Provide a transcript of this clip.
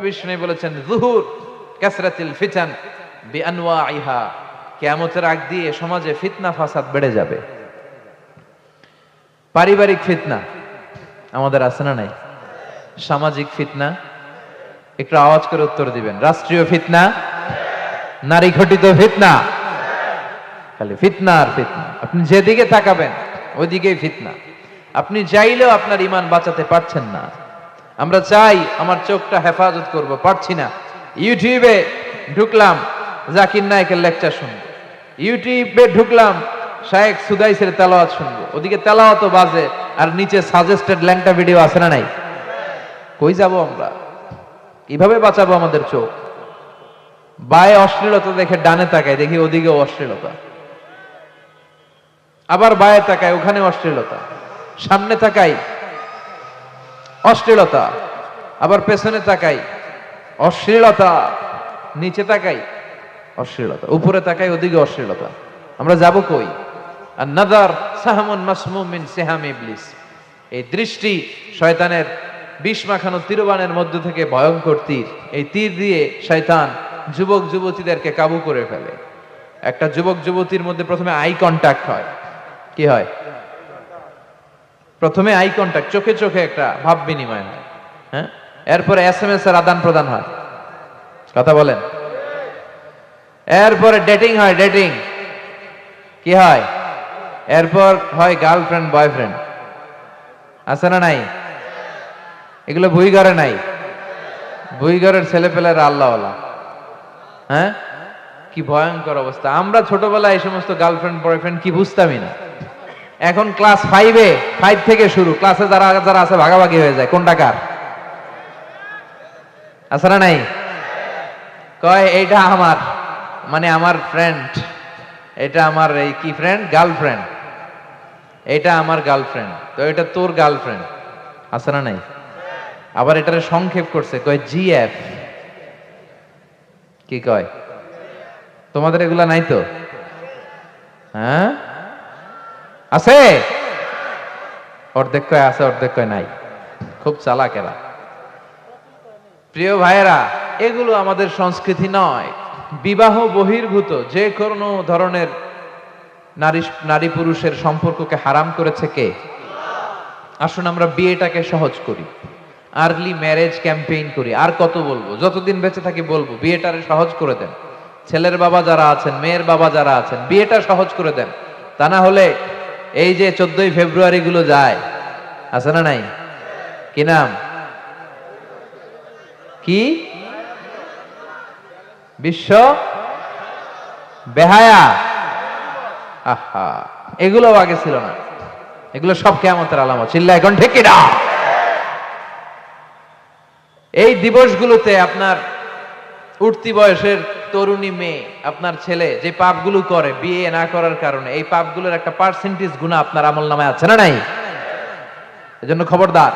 বিষ্ণু বলেছেন যুহুর কাসরাতিল ফিতান বিআনওয়াইহা, কিয়ামতের আগ দিয়ে সমাজে ফিতনা ফাসাদ বেড়ে যাবে। পারিবারিক ফিতনা আমাদের আছে না নাই? সামাজিক ফিতনা, একটু আওয়াজ করে উত্তর দিবেন। রাষ্ট্রীয় ফিতনা, নারী ঘটিত ফিতনা, খালি ফিতনা আর ফিতনা। আপনি যেদিকে তাকাবেন ওইদিকেই ফিতনা। আপনি চাইলেও আপনার ঈমান বাঁচাতে পারছেন না। আমরা চাই আমার চোখটা হেফাজত করব, পারছি না। ইউটিউবে ঢুকলাম, জাকির নায়েকের লেকচার শুনবো। ইউটিউবে ঢুকলাম, শায়েখ সুদাইসের তেলাওয়াত শুনবো। ওদিকে তেলাওয়াতও বাজে আর নিচে সাজেস্টেড ল্যাংটা ভিডিও আছে না নাই? কই যাব আমরা? কিভাবে বাঁচাবো আমাদের চোখ? বায়ে অশ্লীলতা দেখে ডানে তাকায়, দেখি ওদিকেও অশ্লীলতা। আবার বায়ে তাকায়, ওখানে অশ্লীলতা। সামনে তাকাই, অশ্লীলতা। আবার পেছনে তাকাই, অশ্লীলতা। নিচে তাকাই, অশ্লীলতা। উপরে তাকাই, ওদিকে অশ্লীলতা। আমরা যাব কই? আর নাদার সাহামুন মাসমুম মিন সিহাম ইবলিস। এই দৃষ্টি শয়তানের বিষ মাখানো তীরবানের মধ্য থেকে ভয়ঙ্কর তীর। এই তীর দিয়ে শয়তান যুবক যুবতীদেরকে কাবু করে ফেলে। একটা যুবক যুবতীর মধ্যে প্রথমে আই কন্টাক্ট হয়। কি হয়? প্রথমে আই কন্টাক্ট, চোখে চোখে একটা ভাব বিনিময় হয়। হ্যাঁ, এরপরে এসএমএস এর আদান প্রদান হয়। কথা বলেন। এরপরে ডেটিং হয়, ডেটিং। কি হয়? এরপর হয় গার্লফ্রেন্ড বয়ফ্রেন্ড। আছে না নাই? এগুলো ভুইঘরে নাই? ভুইঘরের ছেলেপেলেরা আল্লাহওয়ালা। হ্যাঁ, কি ভয়ঙ্কর অবস্থা। আমরা ছোটবেলায় এই সমস্ত গার্লফ্রেন্ড বয়ফ্রেন্ড কি বুঝতামই না। এখন ক্লাস 5 থেকে শুরু। ক্লাসে যারা যারা আছে ভাগাভাগি হয়ে যায়, কোনটা কার। আছে না নাই? কয় এইটা আমার, মানে আমার ফ্রেন্ড। এটা আমার এই কি ফ্রেন্ড? গার্লফ্রেন্ড। এটা আমার গার্লফ্রেন্ড, তো এটা তোর গার্লফ্রেন্ড। আছে না নাই? আবার এটারে সংক্ষেপ করছে, কয় জিএফ। কি কয়? তোমাদের এগুলা নাই তো? হ্যাঁ, আছে। অর্ধেক কয় আছে, অর্ধেক কয় নাই। খুব চালাক এরা। প্রিয় ভাইয়েরা, এগুলো আমাদের সংস্কৃতি নয়। বিবাহ বহির্ভূত যে কোনো ধরনের নারী পুরুষের সম্পর্ককে হারাম করেছে কে? আসুন আমরা বিয়েটাকে সহজ করি, আর্লি ম্যারেজ ক্যাম্পেইন করি। আর কত বলবো? যতদিন বেঁচে থাকি বলবো, বিয়েটারে সহজ করে দেন। ছেলের বাবা যারা আছেন, মেয়ের বাবা যারা আছেন, বিয়েটা সহজ করে দেন। তা না হলে এই যে 14ই ফেব্রুয়ারি গুলো যায়, আছে না নাই? কি নাম? কি? বিশ্ব বেহায়া। আহা, এগুলো আগে ছিল না। এগুলো সব কিয়ামতের আলামত। চিল্লা এখন ঠিক কি না? এই দিবসগুলোতে আপনার উঠতি বয়সের তরুণী মেয়ে, আপনার ছেলে যে পাপগুলো করে বিয়ে না করার কারণে, এই পাপগুলোর একটা পার্সেন্টেজ গুনাহ আপনার আমলনামায় আছে না নাই? এজন্য খবরদার।